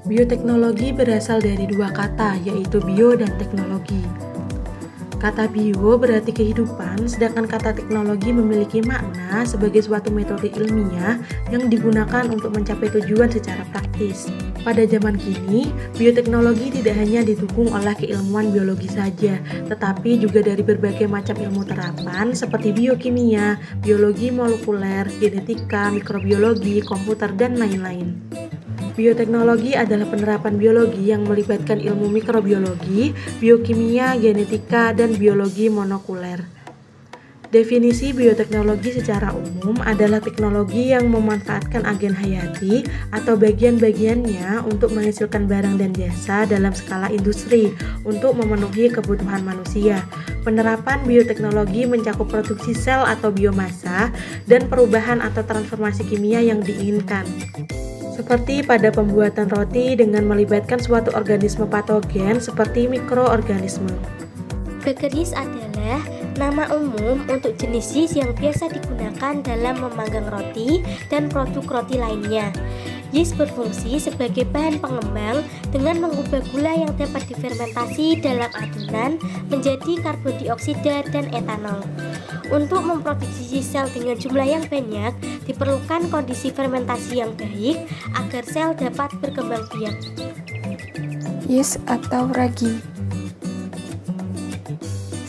Bioteknologi berasal dari dua kata, yaitu bio dan teknologi. Kata bio berarti kehidupan, sedangkan kata teknologi memiliki makna sebagai suatu metode ilmiah yang digunakan untuk mencapai tujuan secara praktis. Pada zaman kini, bioteknologi tidak hanya didukung oleh keilmuan biologi saja, tetapi juga dari berbagai macam ilmu terapan seperti biokimia, biologi molekuler, genetika, mikrobiologi, komputer, dan lain-lain. Bioteknologi adalah penerapan biologi yang melibatkan ilmu mikrobiologi, biokimia, genetika, dan biologi molekuler. Definisi bioteknologi secara umum adalah teknologi yang memanfaatkan agen hayati atau bagian-bagiannya untuk menghasilkan barang dan jasa dalam skala industri untuk memenuhi kebutuhan manusia. Penerapan bioteknologi mencakup produksi sel atau biomasa dan perubahan atau transformasi kimia yang diinginkan. Seperti pada pembuatan roti dengan melibatkan suatu organisme patogen seperti mikroorganisme. Baker yeast adalah nama umum untuk jenis yeast yang biasa digunakan dalam memanggang roti dan produk roti lainnya. Yeast berfungsi sebagai bahan pengembang dengan mengubah gula yang dapat difermentasi dalam adonan menjadi karbon dioksida dan etanol. Untuk memproduksi sel dengan jumlah yang banyak, diperlukan kondisi fermentasi yang baik agar sel dapat berkembang biak. Yeast atau ragi.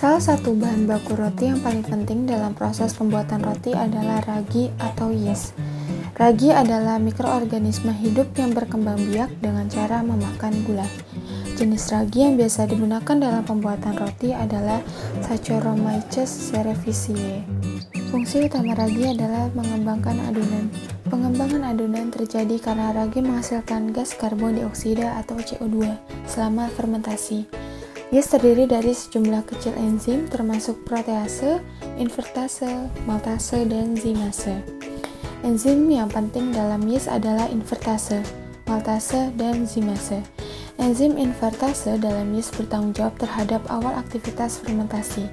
Salah satu bahan baku roti yang paling penting dalam proses pembuatan roti adalah ragi atau yeast. Ragi adalah mikroorganisme hidup yang berkembang biak dengan cara memakan gula. Jenis ragi yang biasa digunakan dalam pembuatan roti adalah Saccharomyces cerevisiae. Fungsi utama ragi adalah mengembangkan adonan. Pengembangan adonan terjadi karena ragi menghasilkan gas karbon dioksida atau CO2 selama fermentasi. Yeast terdiri dari sejumlah kecil enzim termasuk protease, invertase, maltase, dan zimase. Enzim yang penting dalam yeast adalah invertase, maltase, dan zimase. Enzim invertase dalam yeast bertanggung jawab terhadap awal aktivitas fermentasi.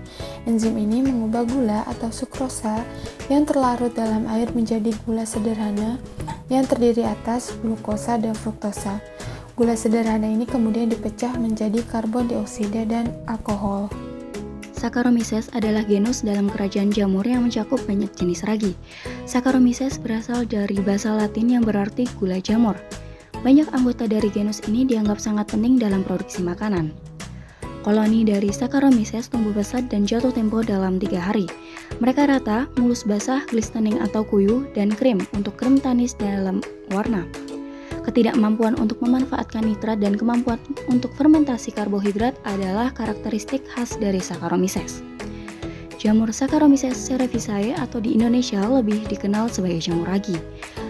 Enzim ini mengubah gula atau sukrosa yang terlarut dalam air menjadi gula sederhana yang terdiri atas glukosa dan fruktosa. Gula sederhana ini kemudian dipecah menjadi karbon dioksida dan alkohol. Saccharomyces adalah genus dalam kerajaan jamur yang mencakup banyak jenis ragi. Saccharomyces berasal dari bahasa Latin yang berarti gula jamur. Banyak anggota dari genus ini dianggap sangat penting dalam produksi makanan. Koloni dari Saccharomyces tumbuh pesat dan jatuh tempo dalam 3 hari. Mereka rata, mulus basah, glistening atau kuyu, dan krim untuk krim tanis dalam warna. Ketidakmampuan untuk memanfaatkan nitrat dan kemampuan untuk fermentasi karbohidrat adalah karakteristik khas dari Saccharomyces. Jamur Saccharomyces cerevisiae atau di Indonesia lebih dikenal sebagai jamur ragi.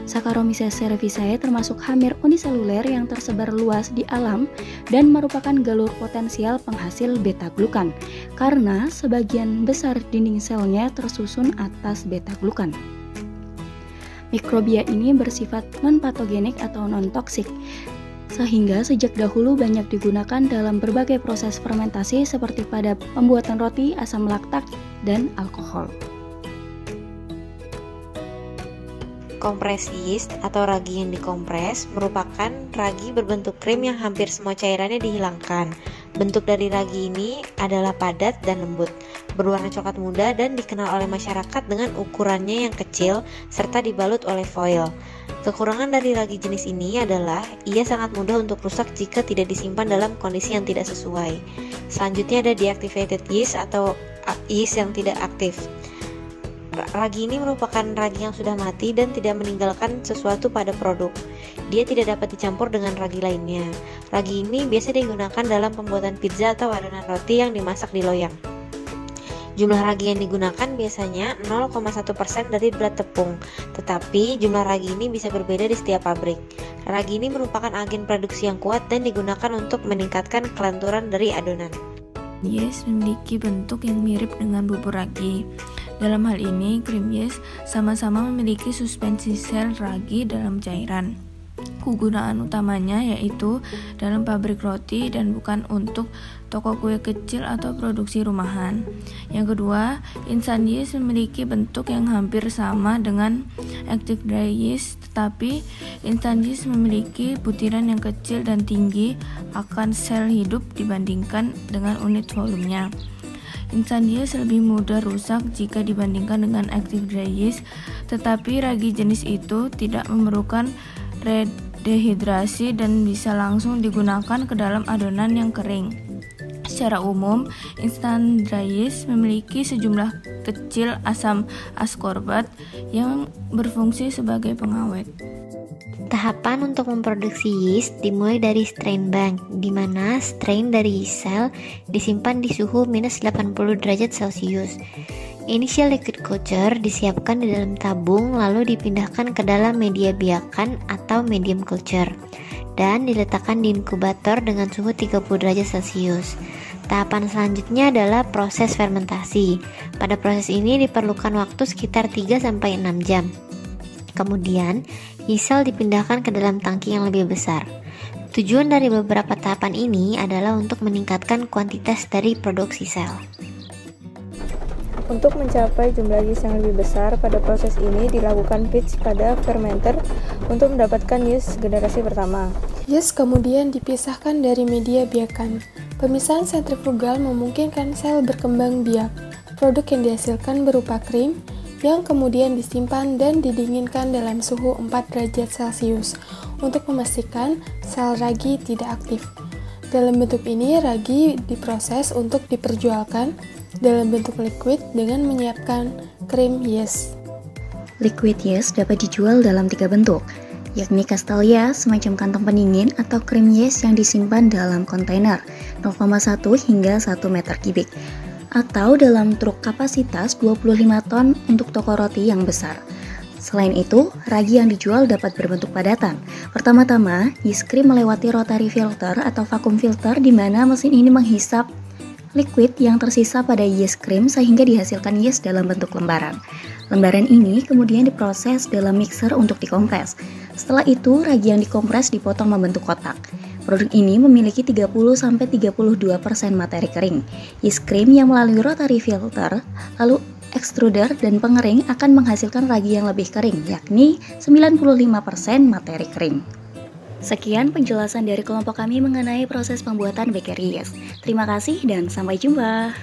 Saccharomyces cerevisiae termasuk hamir uniseluler yang tersebar luas di alam dan merupakan galur potensial penghasil beta-glukan karena sebagian besar dinding selnya tersusun atas beta-glukan. Mikrobia ini bersifat non-patogenik atau non-toksik, sehingga sejak dahulu banyak digunakan dalam berbagai proses fermentasi seperti pada pembuatan roti, asam laktat, dan alkohol. Kompres yeast atau ragi yang dikompres merupakan ragi berbentuk krim yang hampir semua cairannya dihilangkan. Bentuk dari ragi ini adalah padat dan lembut, berwarna coklat muda dan dikenal oleh masyarakat dengan ukurannya yang kecil serta dibalut oleh foil. Kekurangan dari ragi jenis ini adalah ia sangat mudah untuk rusak jika tidak disimpan dalam kondisi yang tidak sesuai. Selanjutnya ada deactivated yeast atau yeast yang tidak aktif. Ragi ini merupakan ragi yang sudah mati dan tidak meninggalkan sesuatu pada produk. Dia tidak dapat dicampur dengan ragi lainnya. Ragi ini biasa digunakan dalam pembuatan pizza atau adonan roti yang dimasak di loyang. Jumlah ragi yang digunakan biasanya 0,1% dari berat tepung, tetapi jumlah ragi ini bisa berbeda di setiap pabrik. Ragi ini merupakan agen produksi yang kuat dan digunakan untuk meningkatkan kelenturan dari adonan. Yeast memiliki bentuk yang mirip dengan bubur ragi. Dalam hal ini, krim yeast sama-sama memiliki suspensi sel ragi dalam cairan. kegunaan utamanya yaitu dalam pabrik roti dan bukan untuk toko kue kecil atau produksi rumahan. Yang kedua, instant yeast memiliki bentuk yang hampir sama dengan active dry yeast, tetapi instant yeast memiliki butiran yang kecil dan tinggi akan sel hidup dibandingkan dengan unit volumenya. Instant yeast lebih mudah rusak jika dibandingkan dengan active dry yeast, tetapi ragi jenis itu tidak memerlukan redehidrasi dan bisa langsung digunakan ke dalam adonan yang kering. Secara umum, instant dry yeast memiliki sejumlah kecil asam askorbat yang berfungsi sebagai pengawet. Tahapan untuk memproduksi yeast dimulai dari strain bank, di mana strain dari yeast cell disimpan di suhu minus 80 derajat Celcius. Initial liquid culture disiapkan di dalam tabung lalu dipindahkan ke dalam media biakan atau medium culture dan diletakkan di inkubator dengan suhu 30 derajat Celcius. Tahapan selanjutnya adalah proses fermentasi. Pada proses ini diperlukan waktu sekitar 3-6 jam. Kemudian, yeast cell dipindahkan ke dalam tangki yang lebih besar. Tujuan dari beberapa tahapan ini adalah untuk meningkatkan kuantitas dari produksi sel. Untuk mencapai jumlah yeast yang lebih besar, pada proses ini dilakukan pitch pada fermenter untuk mendapatkan yeast generasi pertama. Yeast kemudian dipisahkan dari media biakan. Pemisahan sentrifugal memungkinkan sel berkembang biak. Produk yang dihasilkan berupa krim yang kemudian disimpan dan didinginkan dalam suhu 4 derajat Celcius untuk memastikan sel ragi tidak aktif. Dalam bentuk ini, ragi diproses untuk diperjualkan dalam bentuk liquid dengan menyiapkan krim yeast. Liquid yeast dapat dijual dalam 3 bentuk, yakni Castalia, semacam kantong pendingin, atau krim yeast yang disimpan dalam kontainer 0,1 hingga 1 meter kubik, atau dalam truk kapasitas 25 ton untuk toko roti yang besar. Selain itu, ragi yang dijual dapat berbentuk padatan. Pertama-tama, yeast cream melewati rotary filter atau vacuum filter di mana mesin ini menghisap liquid yang tersisa pada yeast cream sehingga dihasilkan yeast dalam bentuk lembaran. Lembaran ini kemudian diproses dalam mixer untuk dikompres. Setelah itu, ragi yang dikompres dipotong membentuk kotak. Produk ini memiliki 30-32% materi kering. Yeast cream yang melalui rotary filter, lalu extruder dan pengering akan menghasilkan ragi yang lebih kering, yakni 95% materi kering. Sekian penjelasan dari kelompok kami mengenai proses pembuatan bakery yeast. Terima kasih dan sampai jumpa.